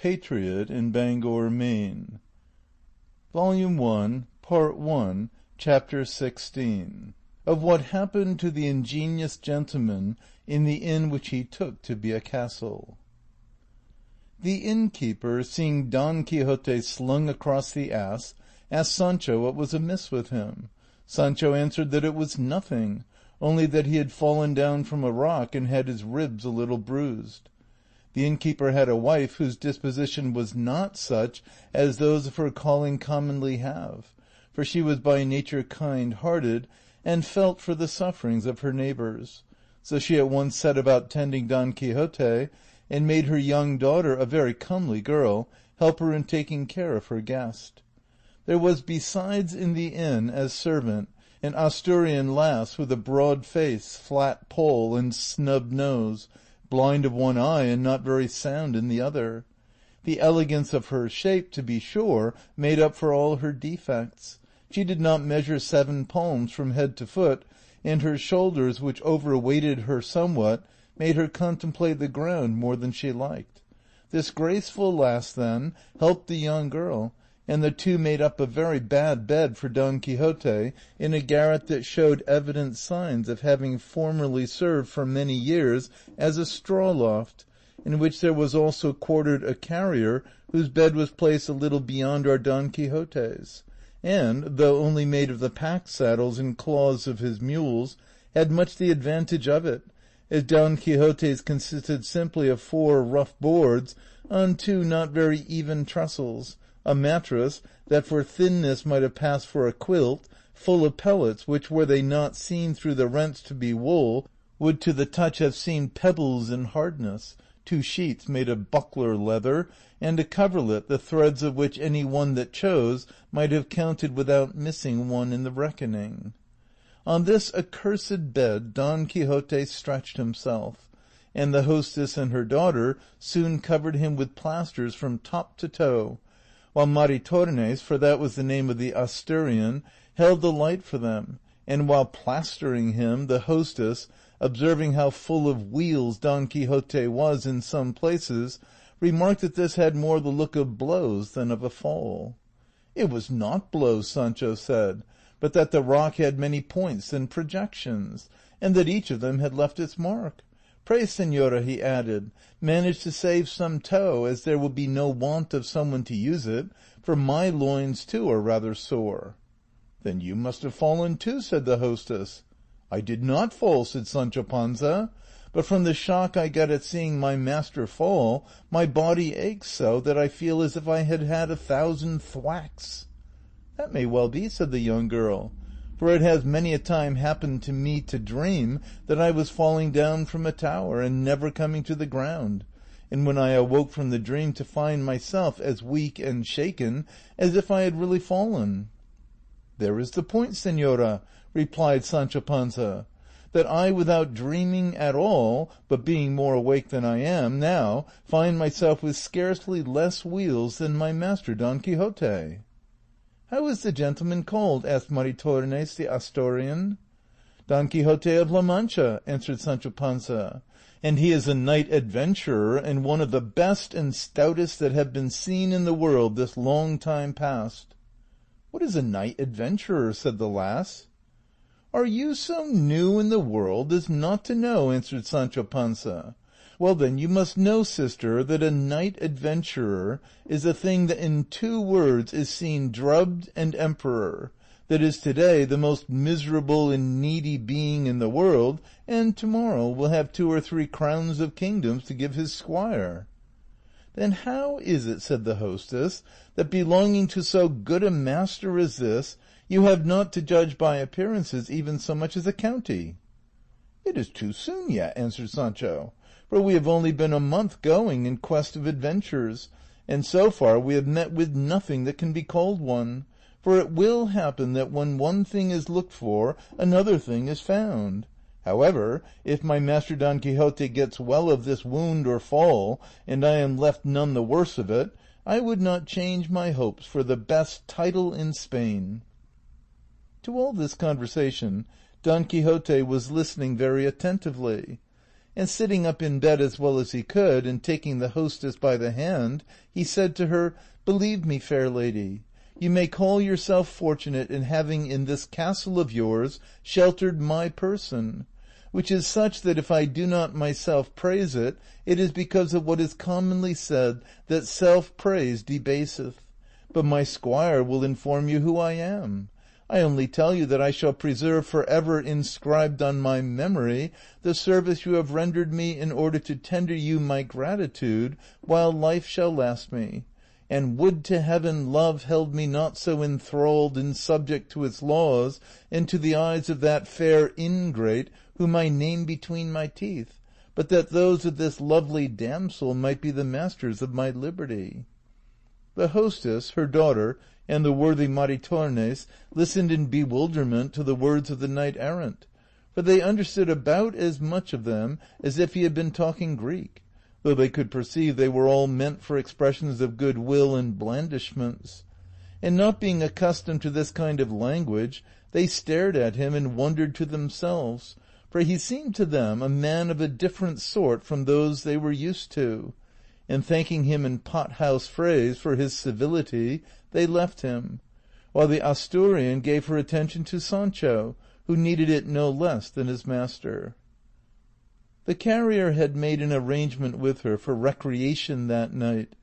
patriot in Bangor, Maine. Volume 1, Part 1, Chapter 16. Of what happened to the ingenious gentleman in the inn which he took to be a castle. The innkeeper, seeing Don Quixote slung across the ass, asked Sancho what was amiss with him. Sancho answered that it was nothing, only that he had fallen down from a rock and had his ribs a little bruised. The innkeeper had a wife whose disposition was not such as those of her calling commonly have, for she was by nature kind-hearted, and felt for the sufferings of her neighbors. So she at once set about tending Don Quixote, and made her young daughter, a very comely girl, help her in taking care of her guest. There was besides in the inn as servant an Asturian lass with a broad face, flat poll, and snub nose, blind of one eye and not very sound in the other. The elegance of her shape, to be sure, made up for all her defects. She did not measure 7 palms from head to foot, and her shoulders, which overweighted her somewhat, made her contemplate the ground more than she liked. This graceful lass, then, helped the young girl, and the two made up a very bad bed for Don Quixote in a garret that showed evident signs of having formerly served for many years as a straw loft, in which there was also quartered a carrier whose bed was placed a little beyond our Don Quixote's, and, though only made of the pack saddles and claws of his mules, had much the advantage of it, as Don Quixote's consisted simply of 4 rough boards on 2 not very even trestles, a mattress that for thinness might have passed for a quilt, full of pellets which, were they not seen through the rents to be wool, would to the touch have seemed pebbles in hardness, 2 sheets made of buckler leather, and a coverlet, the threads of which any one that chose might have counted without missing one in the reckoning. On this accursed bed Don Quixote stretched himself, and the hostess and her daughter soon covered him with plasters from top to toe, while Maritornes, for that was the name of the Asturian, held the light for them, and while plastering him, the hostess, observing how full of wheals Don Quixote was in some places, remarked that this had more the look of blows than of a fall. It was not blows, Sancho said, but that the rock had many points and projections, and that each of them had left its mark. Pray, senora, he added, manage to save some tow, as there will be no want of some one to use it, for my loins too are rather sore. Then you must have fallen too, said the hostess. I did not fall, said Sancho Panza, but from the shock I got at seeing my master fall, my body aches so that I feel as if I had had 1,000 thwacks. That may well be, said the young girl, for it has many a time happened to me to dream that I was falling down from a tower and never coming to the ground, and when I awoke from the dream to find myself as weak and shaken as if I had really fallen. There is the point, senora, replied Sancho Panza, that I, without dreaming at all, but being more awake than I am now, find myself with scarcely less wheals than my master Don Quixote. How is the gentleman called? Asked Maritornes the Asturian. Don Quixote of La Mancha, answered Sancho Panza, and he is a knight adventurer and one of the best and stoutest that have been seen in the world this long time past. What is a knight adventurer? Said the lass. Are you so new in the world as not to know? Answered Sancho Panza. Well then, you must know, sister, that a knight adventurer is a thing that in 2 words is seen drubbed and emperor, that is today the most miserable and needy being in the world, and tomorrow will have 2 or 3 crowns of kingdoms to give his squire. Then how is it, said the hostess, that belonging to so good a master as this, you have not, to judge by appearances, even so much as a county? It is too soon yet, answered Sancho, for we have only been a month going in quest of adventures, and so far we have met with nothing that can be called one, for it will happen that when one thing is looked for, another thing is found. However, if my master Don Quixote gets well of this wound or fall, and I am left none the worse of it, I would not change my hopes for the best title in Spain. To all this conversation Don Quixote was listening very attentively. and sitting up in bed as well as he could, and taking the hostess by the hand, he said to her, "Believe me, fair lady, you may call yourself fortunate in having in this castle of yours sheltered my person, which is such that if I do not myself praise it, it is because of what is commonly said, that self-praise debaseth. But my squire will inform you who I am. I only tell you that I shall preserve for ever inscribed on my memory the service you have rendered me in order to tender you my gratitude while life shall last me. And would to heaven love held me not so enthralled and subject to its laws and to the eyes of that fair ingrate whom I name between my teeth, but that those of this lovely damsel might be the masters of my liberty." The hostess, her daughter, and the worthy Maritornes listened in bewilderment to the words of the knight-errant, for they understood about as much of them as if he had been talking Greek, though they could perceive they were all meant for expressions of goodwill and blandishments. And not being accustomed to this kind of language, they stared at him and wondered to themselves, for he seemed to them a man of a different sort from those they were used to, and thanking him in pot-house phrase for his civility, they left him, while the Asturian gave her attention to Sancho, who needed it no less than his master. The carrier had made an arrangement with her for recreation that night,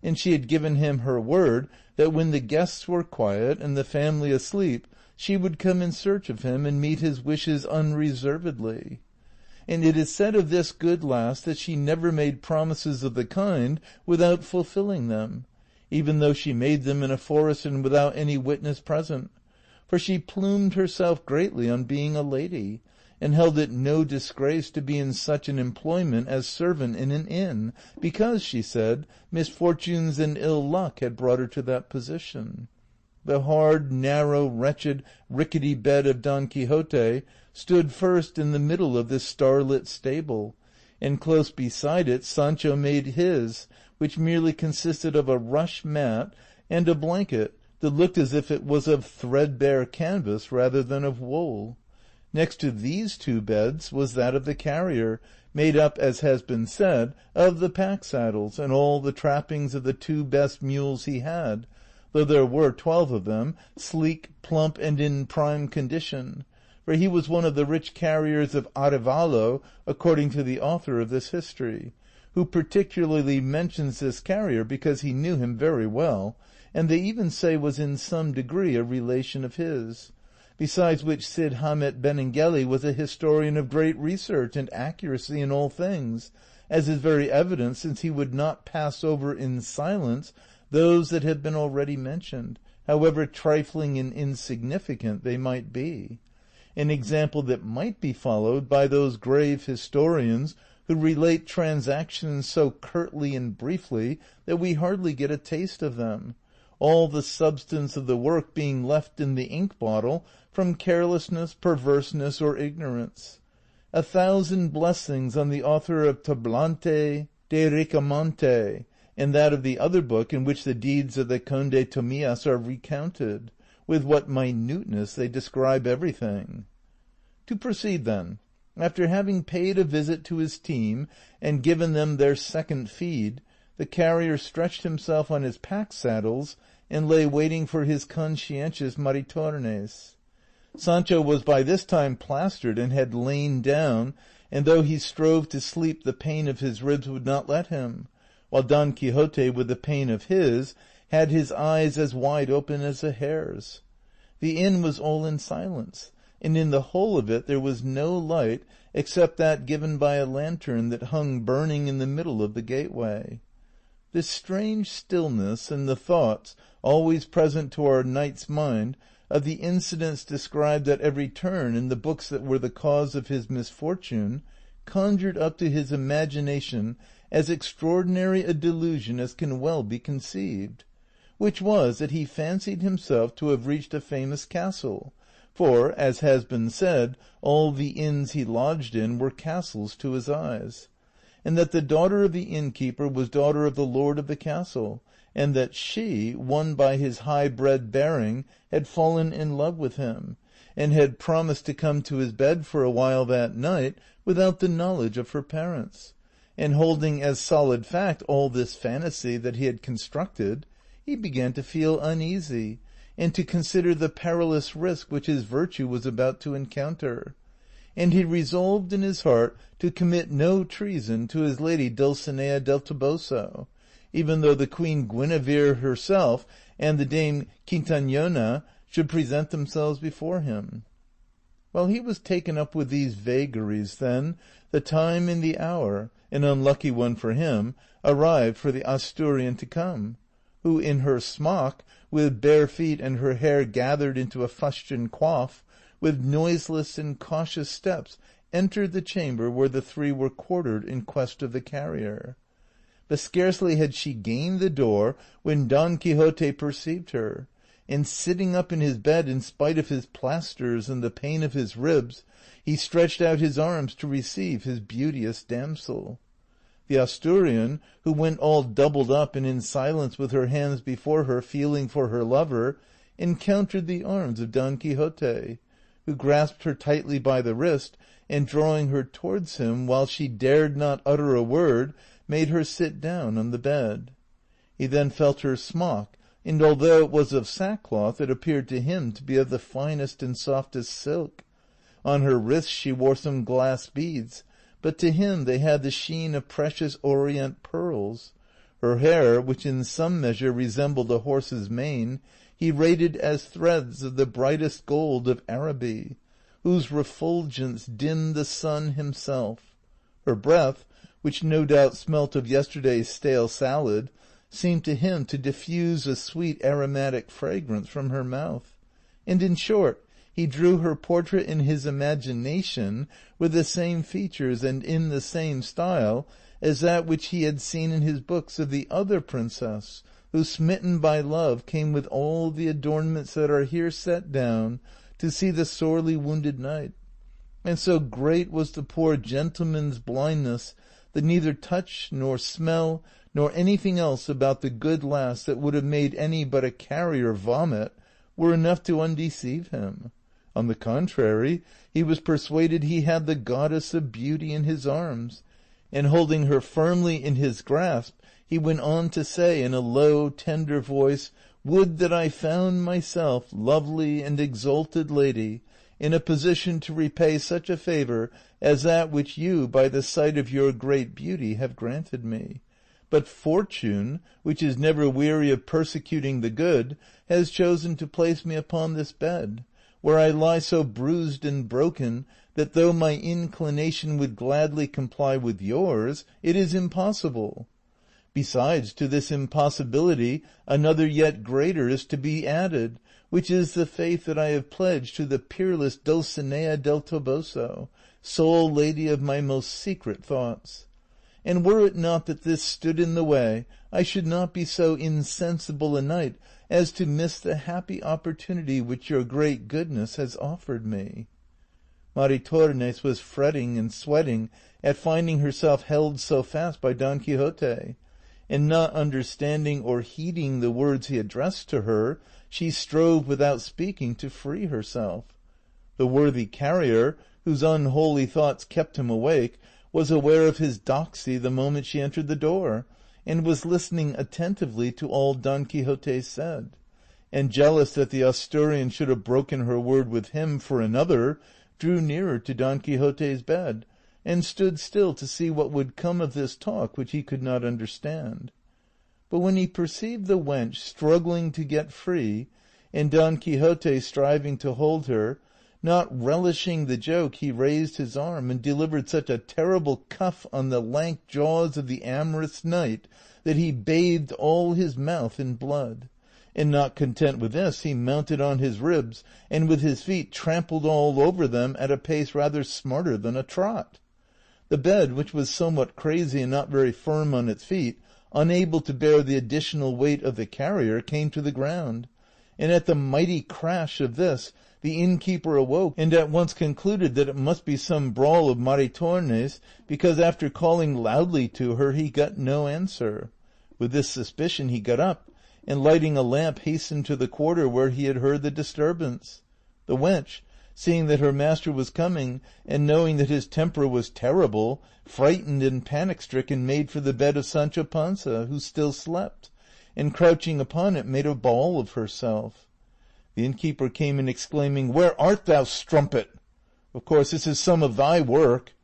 and she had given him her word that when the guests were quiet and the family asleep, she would come in search of him and meet his wishes unreservedly. And it is said of this good lass that she never made promises of the kind without fulfilling them, even though she made them in a forest and without any witness present, for she plumed herself greatly on being a lady, and held it no disgrace to be in such an employment as servant in an inn, because, she said, misfortunes and ill luck had brought her to that position. The hard, narrow, wretched, rickety bed of Don Quixote stood first in the middle of this starlit stable, and close beside it Sancho made his, which merely consisted of a rush mat and a blanket that looked as if it was of threadbare canvas rather than of wool. Next to these two beds was that of the carrier, made up, as has been said, of the pack-saddles and all the trappings of the two best mules he had, though there were 12 of them, sleek, plump, and in prime condition, for he was one of the rich carriers of Arevalo, according to the author of this history, who particularly mentions this carrier because he knew him very well, and they even say was in some degree a relation of his. Besides which Cid Hamet Benengeli was a historian of great research and accuracy in all things, as is very evident since he would not pass over in silence those that have been already mentioned, however trifling and insignificant they might be. An example that might be followed by those grave historians who relate transactions so curtly and briefly that we hardly get a taste of them, all the substance of the work being left in the ink bottle from carelessness, perverseness, or ignorance. 1,000 blessings on the author of Tablante de Ricamonte, and that of the other book in which the deeds of the Conde Tomillas are recounted, with what minuteness they describe everything. To proceed then, after having paid a visit to his team and given them their second feed, the carrier stretched himself on his pack-saddles and lay waiting for his conscientious Maritornes. Sancho was by this time plastered and had lain down, and though he strove to sleep, the pain of his ribs would not let him, while Don Quixote, with the pain of his, had his eyes as wide open as a hare's. The inn was all in silence, and in the whole of it there was no light except that given by a lantern that hung burning in the middle of the gateway. This strange stillness and the thoughts, always present to our knight's mind, of the incidents described at every turn in the books that were the cause of his misfortune, conjured up to his imagination as extraordinary a delusion as can well be conceived, which was that he fancied himself to have reached a famous castle, for, as has been said, all the inns he lodged in were castles to his eyes, and that the daughter of the innkeeper was daughter of the lord of the castle, and that she, won by his high-bred bearing, had fallen in love with him, and had promised to come to his bed for a while that night without the knowledge of her parents. And holding as solid fact all this fantasy that he had constructed, he began to feel uneasy, and to consider the perilous risk which his virtue was about to encounter. And he resolved in his heart to commit no treason to his lady Dulcinea del Toboso, even though the Queen Guinevere herself and the Dame Quintanona should present themselves before him. While he was taken up with these vagaries, then, the time and the hour, an unlucky one for him, arrived for the Asturian to come, who in her smock, with bare feet and her hair gathered into a fustian coif, with noiseless and cautious steps entered the chamber where the three were quartered in quest of the carrier. But scarcely had she gained the door when Don Quixote perceived her, and sitting up in his bed in spite of his plasters and the pain of his ribs, he stretched out his arms to receive his beauteous damsel. The Asturian, who went all doubled up and in silence with her hands before her feeling for her lover, encountered the arms of Don Quixote, who grasped her tightly by the wrist, and drawing her towards him while she dared not utter a word, made her sit down on the bed. He then felt her smock, and although it was of sackcloth, it appeared to him to be of the finest and softest silk. On her wrists she wore some glass beads, but to him they had the sheen of precious orient pearls. Her hair, which in some measure resembled a horse's mane, he rated as threads of the brightest gold of Araby, whose refulgence dimmed the sun himself. Her breath, which no doubt smelt of yesterday's stale salad, seemed to him to diffuse a sweet aromatic fragrance from her mouth. And in short, he drew her portrait in his imagination with the same features and in the same style as that which he had seen in his books of the other princess, who, smitten by love, came with all the adornments that are here set down to see the sorely wounded knight. And so great was the poor gentleman's blindness that neither touch nor smell nor anything else about the good lass that would have made any but a carrier vomit were enough to undeceive him. On the contrary, he was persuaded he had the goddess of beauty in his arms, and holding her firmly in his grasp, he went on to say in a low, tender voice, "Would that I found myself, lovely and exalted lady, in a position to repay such a favor as that which you, by the sight of your great beauty, have granted me. But fortune, which is never weary of persecuting the good, has chosen to place me upon this bed, where I lie so bruised and broken that though my inclination would gladly comply with yours, it is impossible. Besides, to this impossibility another yet greater is to be added, which is the faith that I have pledged to the peerless Dulcinea del Toboso, sole lady of my most secret thoughts. And were it not that this stood in the way, I should not be so insensible a knight as to miss the happy opportunity which your great goodness has offered me." Maritornes was fretting and sweating at finding herself held so fast by Don Quixote, and not understanding or heeding the words he addressed to her, she strove without speaking to free herself. The worthy carrier, whose unholy thoughts kept him awake, was aware of his doxy the moment she entered the door, and was listening attentively to all Don Quixote said, and jealous that the Asturian should have broken her word with him for another, drew nearer to Don Quixote's bed, and stood still to see what would come of this talk which he could not understand. But when he perceived the wench struggling to get free, and Don Quixote striving to hold her, not relishing the joke, he raised his arm and delivered such a terrible cuff on the lank jaws of the amorous knight that he bathed all his mouth in blood. And not content with this, he mounted on his ribs, and with his feet trampled all over them at a pace rather smarter than a trot. The bed, which was somewhat crazy and not very firm on its feet, unable to bear the additional weight of the carrier, came to the ground, and at the mighty crash of this the innkeeper awoke and at once concluded that it must be some brawl of Maritornes, because after calling loudly to her he got no answer. With this suspicion he got up, and lighting a lamp hastened to the quarter where he had heard the disturbance. The wench, seeing that her master was coming, and knowing that his temper was terrible, frightened and panic-stricken, made for the bed of Sancho Panza, who still slept, and crouching upon it made a ball of herself. The innkeeper came in exclaiming, "Where art thou, strumpet? Of course this is some of thy work."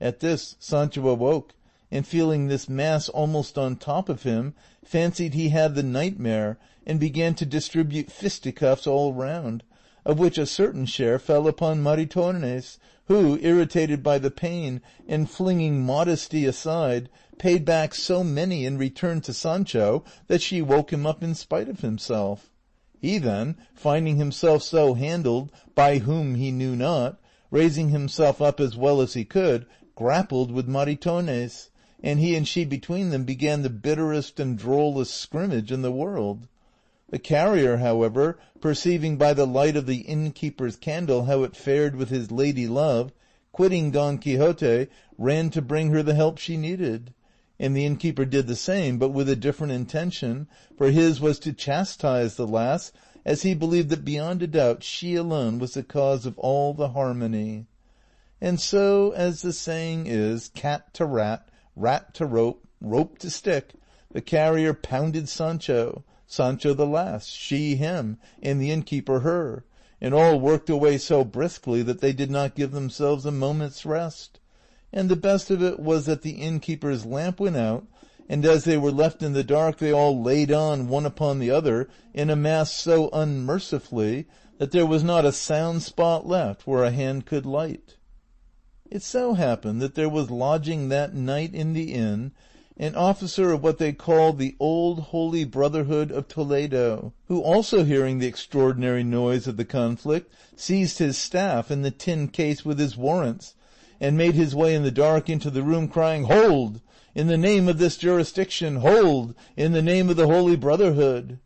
At this Sancho awoke, and feeling this mass almost on top of him, fancied he had the nightmare, and began to distribute fisticuffs all round, of which a certain share fell upon Maritornes, who, irritated by the pain, and flinging modesty aside, paid back so many in return to Sancho that she woke him up in spite of himself. He then, finding himself so handled, by whom he knew not, raising himself up as well as he could, grappled with Maritornes, and he and she between them began the bitterest and drollest scrimmage in the world. The carrier, however, perceiving by the light of the innkeeper's candle how it fared with his lady love, quitting Don Quixote, ran to bring her the help she needed. And the innkeeper did the same, but with a different intention, for his was to chastise the lass, as he believed that beyond a doubt she alone was the cause of all the harmony. And so, as the saying is, cat to rat, rat to rope, rope to stick, the carrier pounded Sancho, Sancho the lass, she him, and the innkeeper her, and all worked away so briskly that they did not give themselves a moment's rest. And the best of it was that the innkeeper's lamp went out, and as they were left in the dark they all laid on one upon the other in a mass so unmercifully that there was not a sound spot left where a hand could light. It so happened that there was lodging that night in the inn an officer of what they call the Old Holy Brotherhood of Toledo, who also hearing the extraordinary noise of the conflict, seized his staff and the tin case with his warrants, and made his way in the dark into the room, crying, "Hold! In the name of this jurisdiction, hold! In the name of the Holy Brotherhood!"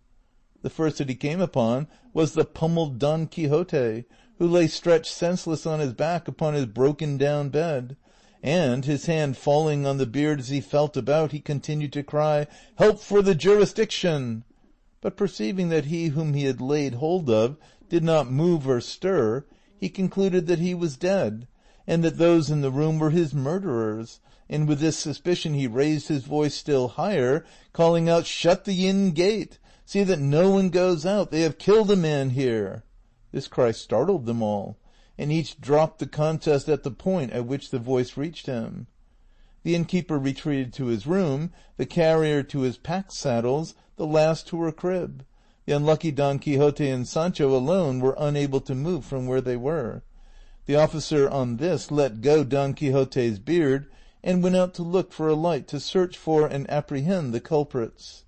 The first that he came upon was the pummeled Don Quixote, who lay stretched senseless on his back upon his broken-down bed, and, his hand falling on the beard as he felt about, he continued to cry, "Help for the jurisdiction!" But perceiving that he whom he had laid hold of did not move or stir, he concluded that he was dead, and that those in the room were his murderers, and with this suspicion he raised his voice still higher, calling out, "Shut the inn gate! See that no one goes out! They have killed a man here!" This cry startled them all, and each dropped the contest at the point at which the voice reached him. The innkeeper retreated to his room, the carrier to his pack-saddles, the last to her crib. The unlucky Don Quixote and Sancho alone were unable to move from where they were. The officer on this let go Don Quixote's beard, and went out to look for a light to search for and apprehend the culprits.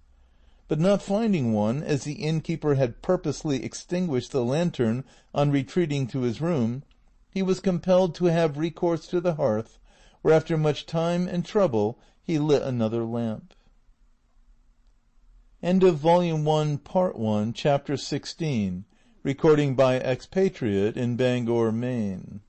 But not finding one, as the innkeeper had purposely extinguished the lantern on retreating to his room, he was compelled to have recourse to the hearth, where after much time and trouble he lit another lamp. End of Volume 1, Part 1, Chapter 16. Recording by Expatriate in Bangor, Maine.